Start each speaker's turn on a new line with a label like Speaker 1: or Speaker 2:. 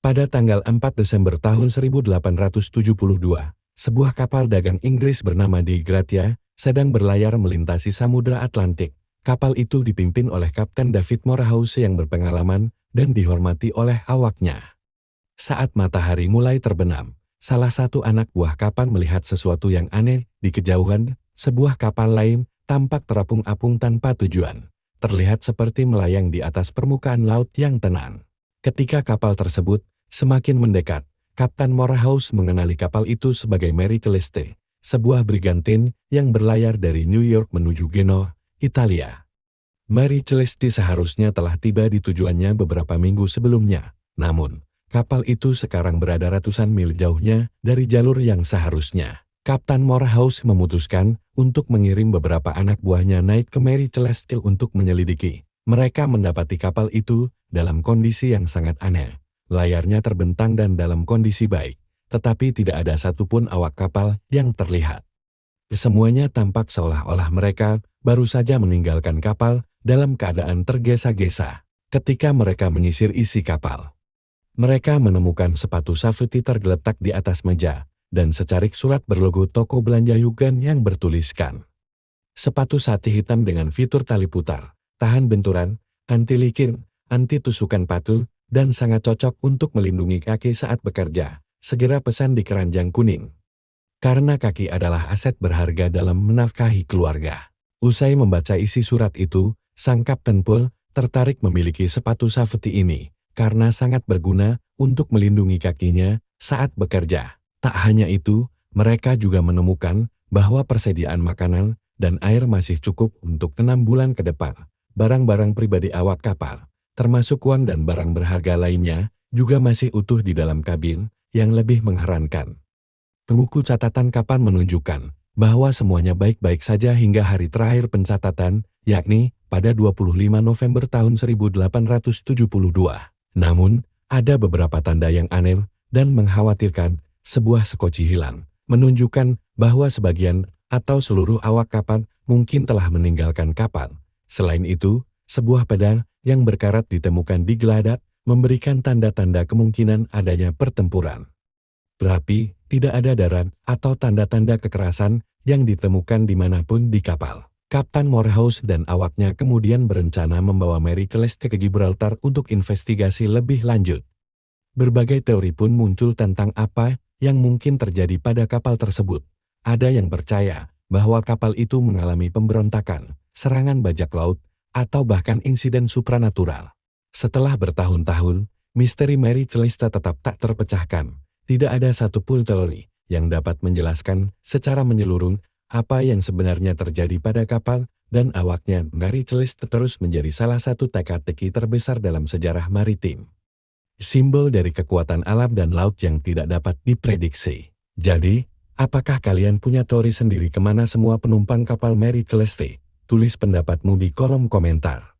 Speaker 1: Pada tanggal 4 Desember tahun 1872, sebuah kapal dagang Inggris bernama Di Gratia sedang berlayar melintasi Samudra Atlantik. Kapal itu dipimpin oleh Kapten David Morehouse yang berpengalaman dan dihormati oleh awaknya. Saat matahari mulai terbenam, salah satu anak buah kapal melihat sesuatu yang aneh di kejauhan. Sebuah kapal lain tampak terapung-apung tanpa tujuan, terlihat seperti melayang di atas permukaan laut yang tenang. Ketika kapal tersebut semakin mendekat, Kapten Morehouse mengenali kapal itu sebagai Mary Celeste, sebuah brigantine yang berlayar dari New York menuju Genoa, Italia. Mary Celeste seharusnya telah tiba di tujuannya beberapa minggu sebelumnya, namun kapal itu sekarang berada ratusan mil jauhnya dari jalur yang seharusnya. Kapten Morehouse memutuskan untuk mengirim beberapa anak buahnya naik ke Mary Celeste untuk menyelidiki. Mereka mendapati kapal itu dalam kondisi yang sangat aneh. Layarnya terbentang dan dalam kondisi baik, tetapi tidak ada satupun awak kapal yang terlihat. Semuanya tampak seolah-olah mereka baru saja meninggalkan kapal dalam keadaan tergesa-gesa. Ketika mereka menyisir isi kapal, mereka menemukan sepatu safety tergeletak di atas meja, dan secarik surat berlogo toko belanja Yugan yang bertuliskan. Sepatu sati hitam dengan fitur tali putar, tahan benturan, anti licin, anti tusukan patul, dan sangat cocok untuk melindungi kaki saat bekerja. Segera pesan di keranjang kuning. Karena kaki adalah aset berharga dalam menafkahi keluarga. Usai membaca isi surat itu, sang Kapten Poole tertarik memiliki sepatu safety ini, karena sangat berguna untuk melindungi kakinya saat bekerja. Tak hanya itu, mereka juga menemukan bahwa persediaan makanan dan air masih cukup untuk 6 bulan ke depan. Barang-barang pribadi awak kapal, termasuk uang dan barang berharga lainnya, juga masih utuh di dalam kabin. Yang lebih mengherankan, buku catatan kapal menunjukkan bahwa semuanya baik-baik saja hingga hari terakhir pencatatan, yakni pada 25 November tahun 1872. Namun, ada beberapa tanda yang aneh dan mengkhawatirkan. Sebuah sekoci hilang, menunjukkan bahwa sebagian atau seluruh awak kapal mungkin telah meninggalkan kapal. Selain itu, sebuah pedang yang berkarat ditemukan di geladak, memberikan tanda-tanda kemungkinan adanya pertempuran. Tetapi, tidak ada darah atau tanda-tanda kekerasan yang ditemukan dimanapun di kapal. Kapten Morehouse dan awaknya kemudian berencana membawa Mary Celeste ke Gibraltar untuk investigasi lebih lanjut. Berbagai teori pun muncul tentang apa yang mungkin terjadi pada kapal tersebut. Ada yang percaya bahwa kapal itu mengalami pemberontakan, serangan bajak laut, atau bahkan insiden supranatural. Setelah bertahun-tahun, misteri Mary Celeste tetap tak terpecahkan. Tidak ada satupun teori yang dapat menjelaskan secara menyeluruh apa yang sebenarnya terjadi pada kapal dan awaknya. Mary Celeste terus menjadi salah satu teka-teki terbesar dalam sejarah maritim. Simbol dari kekuatan alam dan laut yang tidak dapat diprediksi. Jadi, apakah kalian punya teori sendiri kemana semua penumpang kapal Mary Celeste? Tulis pendapatmu di kolom komentar.